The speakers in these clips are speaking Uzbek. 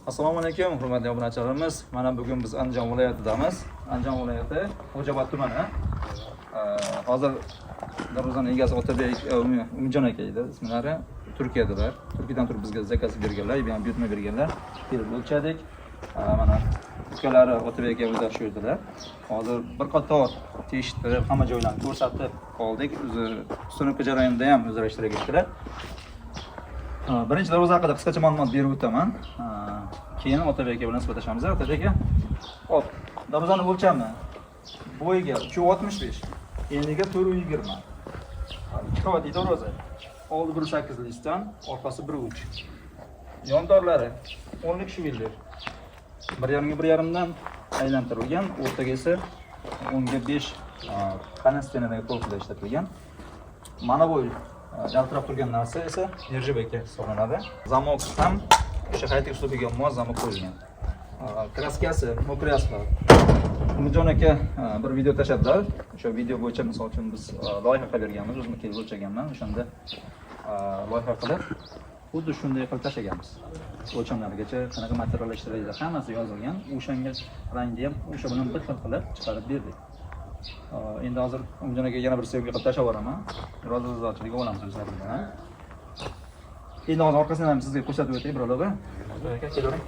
Assalomu alaykum, hurmatli obunachilarimiz. Mana bugun biz Andijon viloyatidamiz. Andijon viloyati Xo'jaobod tumani. Hozir darvozani egasi Otabek Umidjon aka edi. Ismlari Turkiyadalar. Turkiyadan turib bizga zakaz berganlar, yana buyurtma berganlar. Kelib o'lchadik. Mana ukalari Otabek aka o'zlari shu yerdalar. Hozir bir qator teshittirib, hamma joylarni ko'rsatib qoldik. O'zi sinf jarayonida ham o'zlari ishtirok etdilar. Birinchi darvoza haqida qisqacha ma'lumot berib o'taman. Keyin Otabek aka bilan suhbatlashamiz. Otabek aka, hop, darvozani o'lchami bo'yiga 365, eniga 420. Ikki qavatli darvoza. Oldi 1.8 listdan, orqasi 1.3. Yondorlari 10lik shvilder. 1.5 dan aylantirilgan, o'rtaga esa 10.5 qana stenadagi profilda ishlatilgan. Mana bu yaltirab turgan narsa esa nержавейка hisoblanadi. Zamok ham o'sha qaytik uslubiga mos zamok qo'yilgan. Kraskasi mokriy asfalt. Umidjon aka bir video tashladilar. O'sha video bo'yicha misol uchun biz loyiha qilib berganmiz, o'zim kelib o'lchaganman. O'shanda loyiha qilib xuddi shunday qilib tashlaganmiz. O'lchamlarigacha qanaqa material ishlatiladi hammasi yozilgan. O'shanga rangni ham o'sha bilan bir xil qilib chiqarib berdik. Endi hozir Umidjon aka yana bir sevgi qilib tashlab yuboraman. Biroz o'zgarchilik olamiz o'zlaridan. Endi hozir orqasidan ham sizga ko'rsatib o'tay, birodarlar. Aka, kelavering.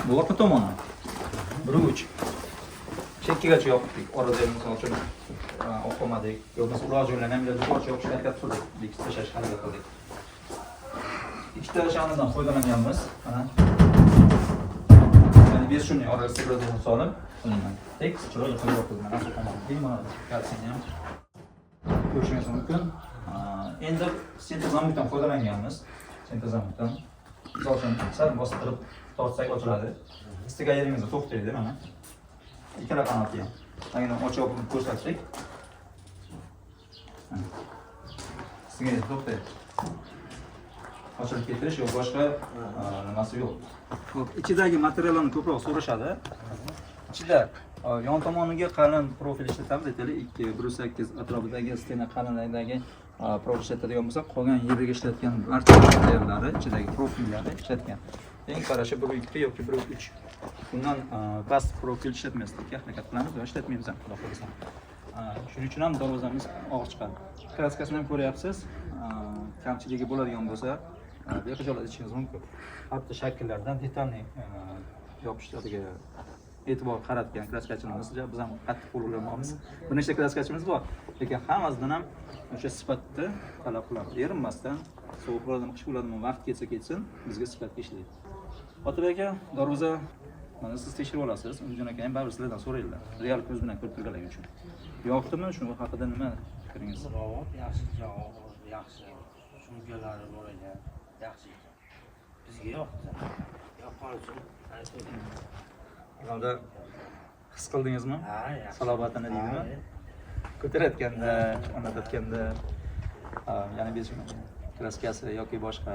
Bu orqa tomoni 1.3. Chekkigacha yopdik. Orada misol uchun o'qimadik. Yo'qsa ular joylarni ham yuqoriga yopishga harakat qildik. Bekitib tashlashga harakat qildik. Ikkita shanadan foydalanganmiz. Mana. Yani biz shuni orasiga biroz solib, qilaman. Tekst chiroyli qilib yopilgan. Asl tomoni. Mana kalsiyni ham ko'rishingiz mumkin. Endi sentezamutdan foydalanganmiz. Sentezamutdan. Misol uchun sal bostirib tortsak ochiladi. Istiga yeringizda to'xtaydi mana. Ikkala qanoti ham. Mana ochib ko'rsatdik. Istiga to'xtaydi. Ochilib ketirish yo'q, boshqa nimasi yo'q. Xo'p, ichidagi materiallarni ko'proq so'rashadi. Ichida yon tomoniga qalin profil ishlatamiz, aytaylik 2.8 atrofidagi stena qalinligidagi profil ishlatadigan bo'lsa, qolgan yeriga ishlatgan barcha materiallari ichidagi profillarni ishlatgan. Eng qarashi 1.2 yoki 1.3. Bundan past profil ishlatmaslikka harakat qilamiz va ishlatmaymiz ham, xudo xohlasa. Shuning uchun ham darvozamiz og'ir chiqadi. Kraskasini ham ko'ryapsiz. Kamchiligi bo'ladigan bo'lsa, bexijolat ichishingiz mumkin. Hatto shakllardan detalni yopishlariga e'tibor qaratgan kraskachimiz, biz ham qattiq qo'llanamiz. Bir nechta kraskachimiz bor, lekin hammasidan ham o'sha sifatni talab qilamiz. Erinmasdan, sovuq bo'ladimi, qish bo'ladimi, vaqt ketsin, bizga sifatga ishlaydi. Otabek aka, darvoza mana siz tekshirib olasiz, Umidjon aka ham baribir sizlardan so'raydilar. Real ko'z bilan ko'rib turganligi uchun. Yoqdimi? Shu haqida nima fikringiz? Yaxshi javob, yaxshi. Shumgalari bor ekan. Yaxshi ekan. Bizga yoqdi. Yoqqan uchun aytdim. Unda his qildingizmi? Ha, yaxshi. Salobatini deydimi? Ko'tarayotganda, o'rnatayotganda, ya'ni biz kraskasi yoki boshqa,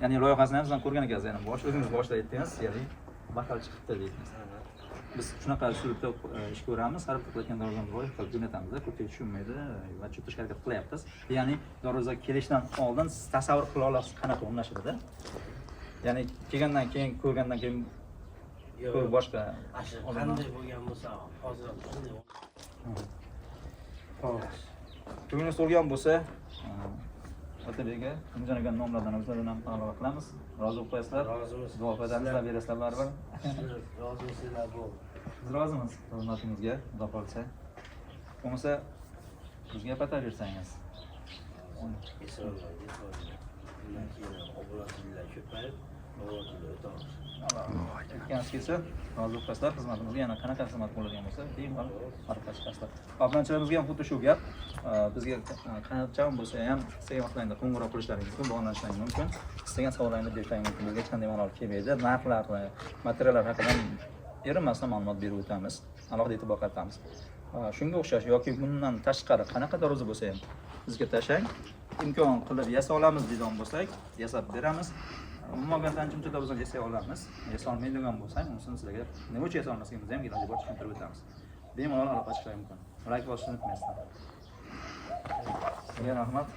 ya'ni loyihasini ham sizdan ko'rgan ekansiz, ya'ni o'zingiz boshida aytdingiz, ya'ni bakal chiqibdi dedingiz. Biz shunaqa uslubda ish ko'ramiz, har bir qilayotgan darvozamizni loyiha qilib jo'natamiz, ko'pchilik tushunmaydi va tushuntirishga harakat qilyapmiz. Ya'ni darvoza kelishdan oldin siz tasavvur qila olasiz qanaqa o'rnashadi. Ya'ni kelgandan keyin, ko'rgandan keyin boshqa qanday bo'lgan bo'lsa, hozir qanday. Xo'sh. Ko'nglingiz to'lgan bo'lsa, Otabek aka, Umidjon aka nomlardan o'zlaridan ham aloqa qilamiz. Rozi bo'lib qo'yasizlar. Rozimiz. Duo foydamizlar berasizlar baribir. Rozimisizlar bu. Biz rozimiz xizmatingizga, xudo xohlasa. Bo'lmasa bizga gapata bersangiz. Bundan keyin obunachilar ko'payib, obunachilar o'tamiz. Aytganingiz kelsa, rozi bo'lib qo'yasizlar, xizmatimizga yana qanaqa xizmat bo'ladigan bo'lsa, bemalol harakat qilasizlar. Obunachilarimizga ham xuddi shu gap. Bizga qancha bo'lsa ham istagan vaqtlarda qo'ng'iroq qilishlaringiz mumkin, bog'lanishlaringiz mumkin. Istagan savollaringizni berishlaringiz mumkin. Bizga hech qanday malol kelmaydi. Narxlarni, materiallar haqida erinmasdan ma'lumot berib o'tamiz. Alohida e'tibor qaratamiz. Shunga o'xshash yoki bundan tashqari qanaqa darvoza bo'lsa ham bizga tashlang. Imkon qilib yasa olamiz deydigan bo'lsak, yasab beramiz. Umuman ancha darvozani yasay olamiz. Yasa olmaydigan bo'lsak, unisini sizlarga nima uchun yasa olmasligimizni ham iloji boricha tushuntirib o'tamiz. Bemalol aloqa chiqarish mumkin. Like bosishni unutmaysizlar. Sizga rahmat.